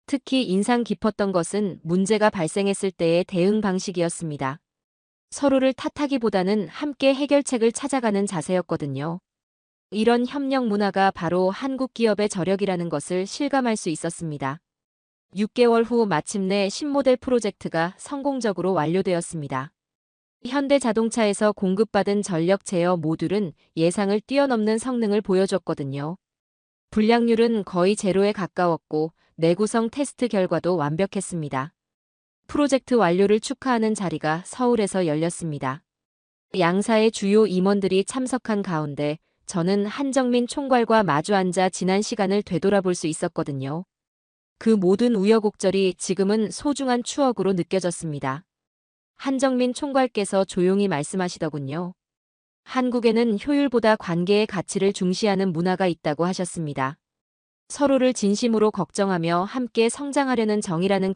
특히 인상 깊었던 것은 문제가 발생했을 때의 대응 방식이었습니다. 서로를 탓하기보다는 함께 해결책을 찾아가는 자세였거든요. 이런 협력 문화가 바로 한국 기업의 저력이라는 것을 실감할 수 있었습니다. 6개월 후 마침내 신모델 프로젝트가 성공적으로 완료되었습니다. 현대자동차에서 공급받은 전력 제어 모듈은 예상을 뛰어넘는 성능을 보여줬거든요. 불량률은 거의 제로에 가까웠고 내구성 테스트 결과도 완벽했습니다. 프로젝트 완료를 축하하는 자리가 서울에서 열렸습니다. 양사의 주요 임원들이 참석한 가운데 저는 한정민 총괄과 마주 앉아 지난 시간을 되돌아볼 수 있었거든요. 그 모든 우여곡절이 지금은 소중한 추억으로 느껴졌습니다. 한정민 총괄께서 조용히 말씀하시더군요. 한국에는 효율보다 관계의 가치를 중시하는 문화가 있다고 하셨습니다. 서로를 진심으로 걱정하며 함께 성장하려는 정이라는